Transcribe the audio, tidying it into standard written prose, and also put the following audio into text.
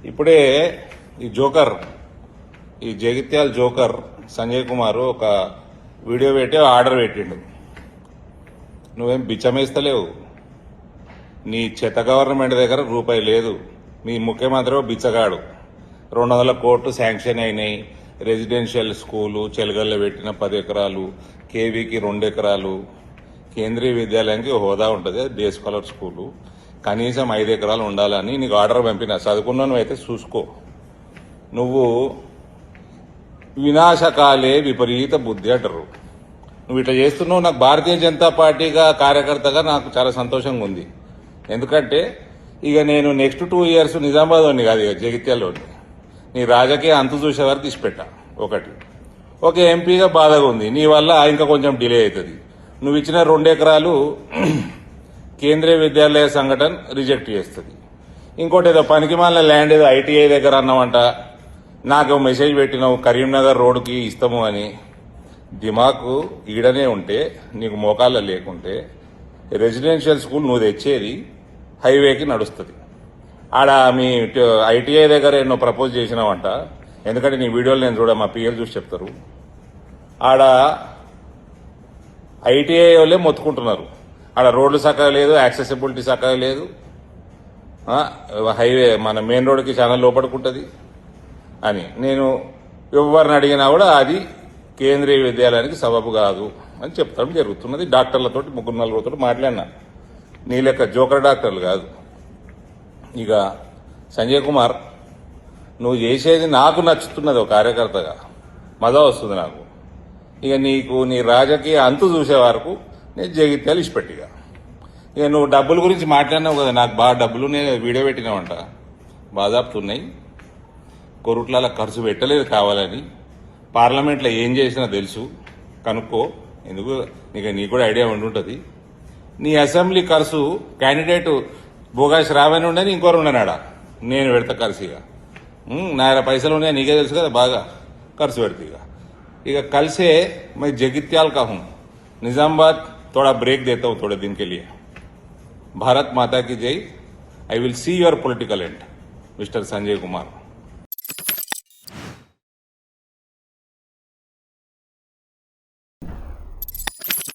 ఇప్పుడే ఈ జగిత్యాల జోకర్ సంజయ్ కుమార్ ఒక వీడియో పెట్టి ఆర్డర్ పెట్టిండు. నువ్వేం బిచ్చమేస్తలేవు. నీ చెత్త గవర్నమెంట్ దగ్గర రూపాయి లేదు. మీ ముఖ్యమంత్రి బిచ్చగాడు. 200 కోట్లు శాంక్షన్ అయినాయి. రెసిడెన్షియల్ స్కూలు చెలగల్లో పెట్టిన 10 ఎకరాలు, కేవీకి 2 ఎకరాలు, కేంద్రీయ విద్యాలయానికి హోదా ఉంటుంది, డే స్కాలర్ స్కూలు, కనీసం 5 ఎకరాలు ఉండాలని నీకు ఆర్డర్ పంపిన. చదువుకున్నాను అయితే చూసుకో. నువ్వు వినాశకాలే విపరీత బుద్ధి అంటారు. నువ్వు ఇట్లా చేస్తున్నావు. నాకు భారతీయ జనతా పార్టీగా కార్యకర్తగా నాకు చాలా సంతోషంగా ఉంది. ఎందుకంటే ఇక నేను నెక్స్ట్ 2 ఇయర్స్ నిజామాబాద్ వాడిని కాదు, ఇక జగిత్యాలలోని నీ రాజకీయ అంతు చూసే వరకు తీసిపెట్టా. ఒక ఎంపీగా బాధగా ఉంది. నీ వల్ల ఇంకా కొంచెం డిలే అవుతుంది. నువ్వు ఇచ్చిన 2 ఎకరాలు కేంద్రీయ విద్యాలయ సంఘటన రిజెక్ట్ చేస్తుంది. ఇంకోటి ఏదో పనికిమాలిన ల్యాండ్ ఏదో ఐటీఐ దగ్గర అన్నావంట. నాకు మెసేజ్ పెట్టినావు కరీంనగర్ రోడ్డుకి ఇస్తాము అని. దిమాకు ఈడనే ఉంటే నీకు మోకాళ్ళ లేకుంటే రెసిడెన్షియల్ స్కూల్ నువ్వు తెచ్చేది హైవేకి నడుస్తుంది. ఆడ మీ ఐటీఐ దగ్గర ఎన్నో ప్రపోజ్ చేసినావంట. ఎందుకంటే నీ వీడియోలు నేను మా పిఎల్ చూసి చెప్తారు. ఆడ ఐటీఐ వాళ్ళే మొత్తుకుంటున్నారు. ఆడ రోడ్లు చక్కగా లేదు, యాక్సెసిబిలిటీ చక్కగా లేదు, హైవే మన మెయిన్ రోడ్డుకి చాలా లోపడుకుంటుంది అని. నేను ఎవరిని అడిగినా కూడా అది కేంద్రీయ విద్యాలయానికి సబబు కాదు అని చెప్తాం జరుగుతున్నది. డాక్టర్లతో 3-4 మాట్లాడినా. నీ లెక్క జోకర్ డాక్టర్లు కాదు. ఇక సంజయ్ కుమార్, నువ్వు చేసేది నాకు నచ్చుతున్నది. ఒక కార్యకర్తగా మజా వస్తుంది నాకు. ఇక నీకు నీ రాజకీయ అంతు చూసే వరకు నేను జగిత్యాలు ఇచ్చిపెట్టిగా. ఇక నువ్వు డబ్బుల గురించి మాట్లాడినావు కదా, నాకు బాగా డబ్బులు నేను వీడియో పెట్టినావంట. బాధాపుతున్నాయి. కోరుట్ల ఖర్చు పెట్టలేదు కావాలని. పార్లమెంట్లో ఏం చేసినా తెలుసు, కనుక్కో. ఎందుకు నీకు కూడా ఐడియా ఉండుంటుంది. నీ అసెంబ్లీ ఖర్చు క్యాండిడేట్ బోగాస్ రావని ఉండని ఇంకోరు ఉండనాడా. నేను పెడతా ఖర్చుగా. నా పైసలు ఉన్నాయా నీకే తెలుసు కదా, బాగా ఖర్చు పెడతా. ఇక కలిసే मैं जगित्याल का हूं. निजामाबाद थोड़ा ब्रेक देता हूं थोड़े दिन के लिए. भारत माता की जय. I will see your political and mister Sanjay Kumar.